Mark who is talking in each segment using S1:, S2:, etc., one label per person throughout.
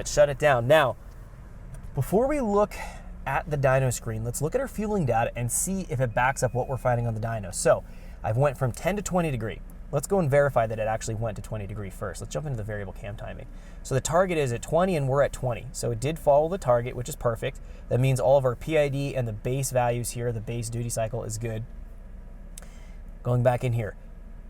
S1: let's shut it down. Now, before we look at the dyno screen, let's look at our fueling data and see if it backs up what we're finding on the dyno. So I've went from 10 to 20 degree. Let's go and verify that it actually went to 20 degree first. Let's jump into the variable cam timing. So the target is at 20 and we're at 20. So it did follow the target, which is perfect. That means all of our PID and the base values here, the base duty cycle is good. Going back in here,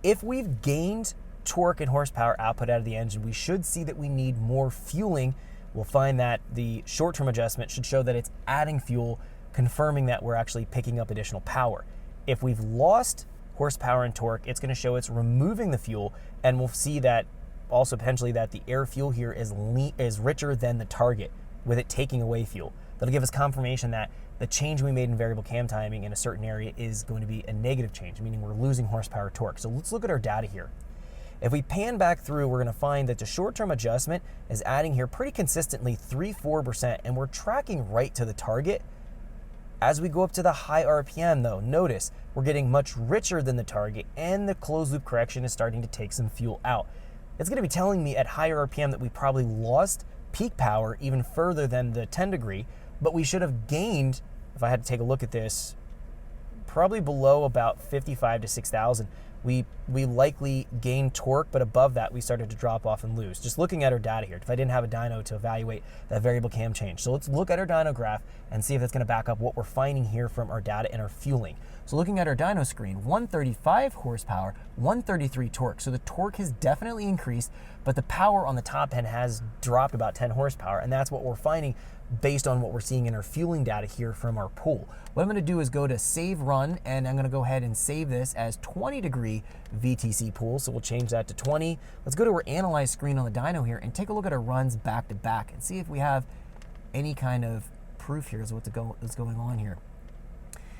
S1: if we've gained torque and horsepower output out of the engine, we should see that we need more fueling. We'll find that the short-term adjustment should show that it's adding fuel, confirming that we're actually picking up additional power. If we've lost horsepower and torque, it's going to show it's removing the fuel, and we'll see that also potentially that the air fuel here is richer than the target, with it taking away fuel. That'll give us confirmation that the change we made in variable cam timing in a certain area is going to be a negative change, meaning we're losing horsepower torque. So let's look at our data here. If we pan back through, we're going to find that the short-term adjustment is adding here pretty consistently 3-4%, and we're tracking right to the target. As we go up to the high RPM though, notice we're getting much richer than the target, and the closed loop correction is starting to take some fuel out. It's going to be telling me at higher RPM that we probably lost peak power even further than the 10 degree, but we should have gained, if I had to take a look at this, probably below about 55 to 6,000. We likely gained torque, but above that we started to drop off and lose. Just looking at our data here, if I didn't have a dyno to evaluate that variable cam change. So let's look at our dyno graph and see if it's going to back up what we're finding here from our data and our fueling. So looking at our dyno screen, 135 horsepower, 133 torque. So the torque has definitely increased, but the power on the top end has dropped about 10 horsepower, and that's what we're finding based on what we're seeing in our fueling data here from our pool. What I'm going to do is go to save run, and I'm going to go ahead and save this as 20 degree VTC pool. So we'll change that to 20. Let's go to our analyze screen on the dyno here and take a look at our runs back to back and see if we have any kind of proof here as what's going on here.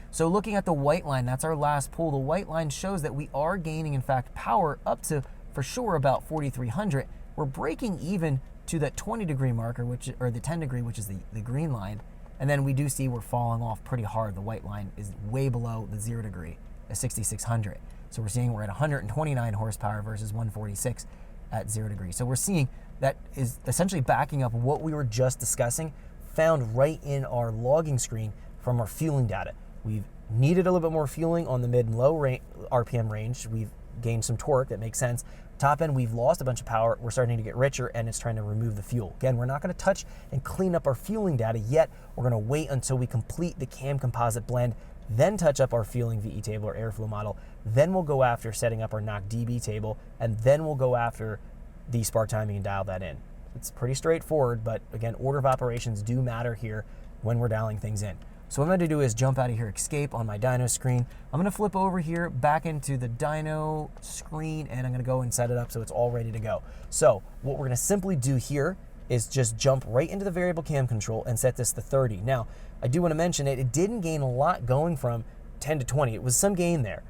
S1: So looking at the white line, that's our last pool. The white line shows that we are gaining, in fact, power up to, for sure, about 4,300. We're breaking even to that 20 degree marker, or the 10 degree, which is the green line. And then we do see we're falling off pretty hard. The white line is way below the 0 degree, at 6,600. So we're seeing we're at 129 horsepower versus 146 at 0 degree. So we're seeing that is essentially backing up what we were just discussing, found right in our logging screen from our fueling data. We've needed a little bit more fueling on the mid and low RPM range. We've gained some torque, that makes sense. Top end, we've lost a bunch of power. We're starting to get richer, and it's trying to remove the fuel. Again, we're not going to touch and clean up our fueling data yet. We're going to wait until we complete the cam composite blend, then touch up our fueling VE table or airflow model. Then we'll go after setting up our knock DB table, and then we'll go after the spark timing and dial that in. It's pretty straightforward, but again, order of operations do matter here when we're dialing things in. So what I'm going to do is jump out of here, escape on my dyno screen. I'm going to flip over here back into the dyno screen, and I'm going to go and set it up so it's all ready to go. So what we're going to simply do here is just jump right into the variable cam control and set this to 30. Now, I do want to mention it didn't gain a lot going from 10 to 20. It was some gain there.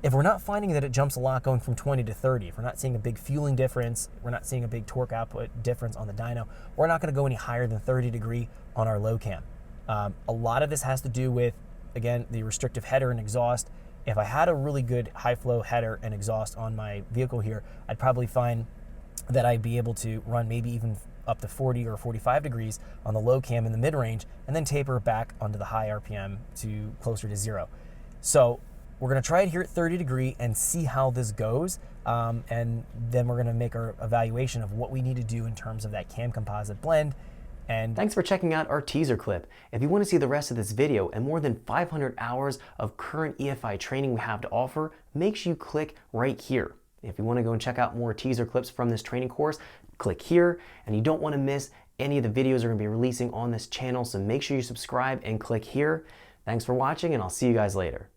S1: If we're not finding that it jumps a lot going from 20 to 30, if we're not seeing a big fueling difference, we're not seeing a big torque output difference on the dyno, we're not going to go any higher than 30 degree on our low cam. A lot of this has to do with, again, the restrictive header and exhaust. If I had a really good high flow header and exhaust on my vehicle here, I'd probably find that I'd be able to run maybe even up to 40 or 45 degrees on the low cam in the mid range, and then taper back onto the high RPM to closer to 0. So we're going to try it here at 30 degree and see how this goes. And then we're going to make our evaluation of what we need to do in terms of that cam composite blend. And thanks for checking out our teaser clip. If you want to see the rest of this video and more than 500 hours of current EFI training we have to offer, make sure you click right here. If you want to go and check out more teaser clips from this training course, click here. And you don't want to miss any of the videos we're going to be releasing on this channel, so make sure you subscribe and click here. Thanks for watching, and I'll see you guys later.